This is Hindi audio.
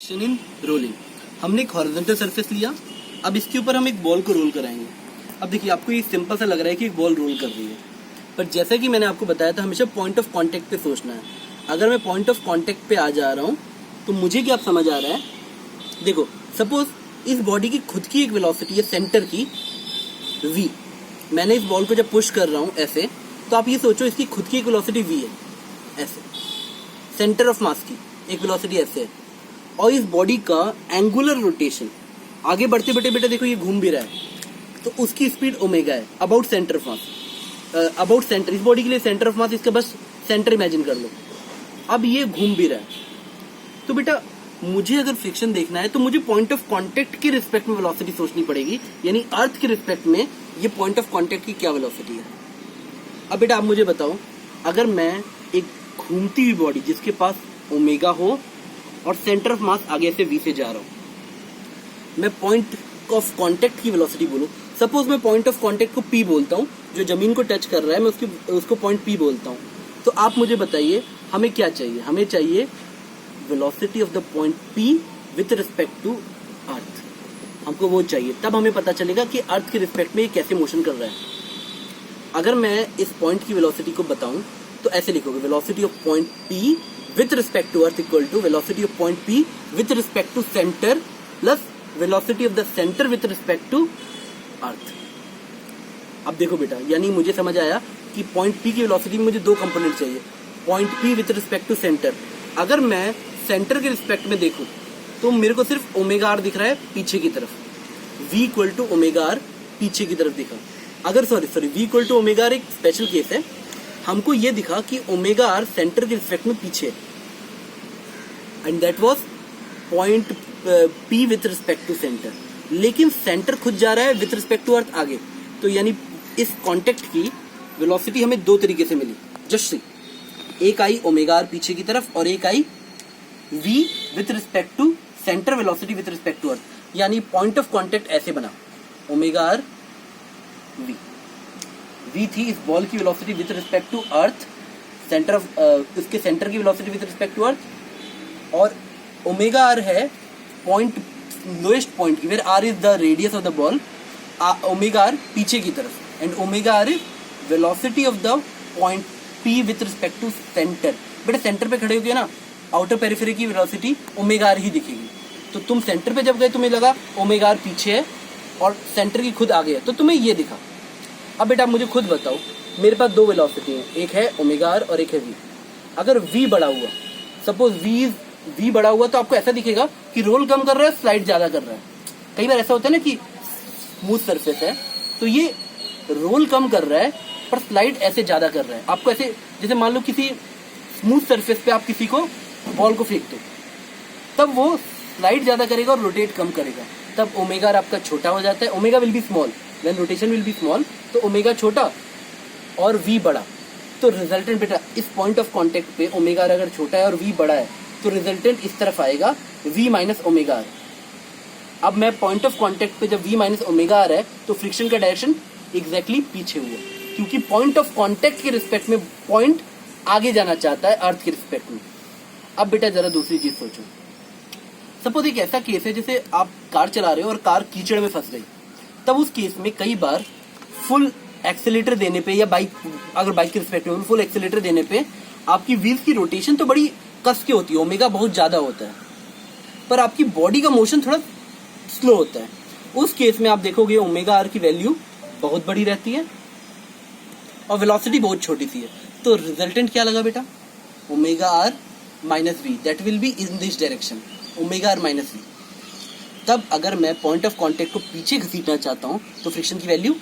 Friction in rolling. हमने एक हॉरिजॉन्टल सरफेस लिया, अब इसके ऊपर हम एक बॉल को रोल कराएंगे। अब देखिए आपको ये सिंपल सा लग रहा है कि एक बॉल रोल कर रही है, पर जैसा कि मैंने आपको बताया था हमेशा पॉइंट ऑफ कांटेक्ट पे सोचना है। अगर मैं पॉइंट ऑफ कांटेक्ट पे आ जा रहा हूँ तो मुझे क्या समझ आ रहा है, देखो सपोज इस बॉडी की खुद की एक वेलोसिटी है सेंटर की v। मैंने इस बॉल को जब पुश कर रहा हूँ ऐसे, तो आप ये सोचो इसकी खुद की एक वेलोसिटी v है, ऐसे सेंटर ऑफ मास की एक वेलोसिटी ऐसे है, और इस बॉडी का एंगुलर रोटेशन आगे बढ़ते बढ़ते बेटा देखो ये घूम भी रहा है, तो उसकी स्पीड ओमेगा है about centre of mass, about centre. इस बॉडी के लिए सेंटर ऑफ मास इसका बस सेंटर इमेजिन कर लो। अब ये घूम भी रहा है, तो बेटा मुझे अगर फ्रिक्शन देखना है तो मुझे पॉइंट ऑफ कांटेक्ट के रिस्पेक्ट में वेलोसिटी सोचनी पड़ेगी, यानी अर्थ के रिस्पेक्ट में ये पॉइंट ऑफ कांटेक्ट की क्या वेलोसिटी है। अब बेटा आप मुझे बताओ, अगर मैं एक घूमती हुई बॉडी जिसके पास ओमेगा हो और सेंटर ऑफ मास आगे से v से जा रहा हूं, मैं पॉइंट ऑफ कांटेक्ट की वेलोसिटी बोलूं, सपोज मैं पॉइंट ऑफ कांटेक्ट को p बोलता हूं, जो जमीन को टच कर रहा है मैं उसको पॉइंट p बोलता हूं, तो आप मुझे बताइए हमें क्या चाहिए। हमें चाहिए velocity of the point p with respect to earth, हमको वो चाहिए, तब हमें पता चलेगा कि अर्थ के रिस्पेक्ट में ये कैसे मोशन कर रहा है। अगर मैं इस पॉइंट की वेलोसिटी को बताऊं तो ऐसे लिखोगे, velocity of point p with respect to earth equal to velocity of point p with respect to center plus velocity of the center with respect to earth। अब देखो बेटा, यानी मुझे समझ आया कि पॉइंट p की वेलोसिटी में मुझे दो कंपोनेंट चाहिए, point p with respect to center। अगर मैं सेंटर के रिस्पेक्ट में देखूं तो मेरे को सिर्फ ओमेगा r दिख रहा है पीछे की तरफ, v equal to omega r पीछे की तरफ दिखा। अगर sorry v equal to omega r एक स्पेशल केस है, हमको ये दिखा कि ओमेगा r सेंटर के रिस्पेक्ट में पीछे, and that was point p with respect to centre, लेकिन सेंटर खुद जा रहा है विथ रिस्पेक्ट टू अर्थ आगे। तो यानी इस कांटेक्ट की वेलोसिटी हमें दो तरीके से मिली, जस्ट सी, एक आई ओमेगा r पीछे की तरफ और एक आई v with respect to centre velocity with respect to earth. यानी पॉइंट ऑफ कांटेक्ट ऐसे बना, ओमेगा r v थी इस बॉल की velocity with respect to earth, centre of इसके सेंटर की velocity with respect to earth, और ओमेगा r है पॉइंट लोएस्ट पॉइंट की, where r is the radius of the ball, omega r पीछे की तरफ, and omega r is velocity of the point p with respect to centre. बेटा सेंटर पे खड़े हो गए ना, आउटर पेरिफेरी की वेलोसिटी ओमेगा r ही दिखेगी, तो तुम सेंटर पे जब गए तुम्हें लगा ओमेगा r पीछे है और सेंटर की खुद आगे है, तो तुम्हें ये दिखा। अब बेटा मुझे खुद बताओ, मेरे पास दो वेलोसिटी है, एक है ओमेगा r और एक है v। अगर v बड़ा हुआ, सपोज v बड़ा हुआ, तो आपको ऐसा दिखेगा कि रोल कम कर रहा है, स्लाइड ज्यादा कर रहा है। कई बार ऐसा होता है ना कि स्मूथ सरफेस है तो ये रोल कम कर रहा है पर स्लाइड ऐसे ज्यादा कर रहा है। आपको ऐसे, जैसे मान लो किसी स्मूथ सरफेस पे आप किसी को बॉल को फेंक दो, तब वो स्लाइड ज्यादा करेगा और रोटेट कम करेगा, तब ओमेगा आपका छोटा हो जाता है, omega will be small when rotation will be small, तो ओमेगा छोटा और v बड़ा। तो रिजल्टेंट बेटा इस पॉइंट ऑफ कांटेक्ट पे ओमेगा अगर छोटा है और v बड़ा है, तो रिजल्टेंट इस तरफ आएगा v माइनस ओमेगा r। अब मैं पॉइंट ऑफ कांटेक्ट पे जब v माइनस ओमेगा r है, तो फ्रिक्शन का डायरेक्शन एग्जैक्टली पीछे हुआ, क्योंकि पॉइंट ऑफ कांटेक्ट के रिस्पेक्ट में पॉइंट आगे जाना चाहता है अर्थ के रिस्पेक्ट में। अब बेटा जरा दूसरी चीज सोचो, सपोज एक ऐसा केस है जैसे आप कार चला रहे हो और कार कीचड़ में फंस गई, तब उस केस में कई बार फुल एक्सेलेटर देने पे, या बाइक अगर बाइक के रिस्पेक्ट में फुल एक्सेलेटर देने पे आपकी व्हील्स की रोटेशन तो बड़ी कस के होती है, ओमेगा बहुत ज्यादा होता है, पर आपकी बॉडी का मोशन थोड़ा स्लो होता है। उस केस में आप देखोगे ओमेगा r की वैल्यू बहुत बड़ी रहती है और वेलोसिटी बहुत छोटी सी है, तो रिजल्टेंट क्या लगा बेटा, omega r minus v, that will be in this direction, omega r minus v। तब अगर मैं पॉइंट ऑफ कांटेक्ट को पीछे घसीटना चाहता हूं तो फ्रिक्शन की वैल्यू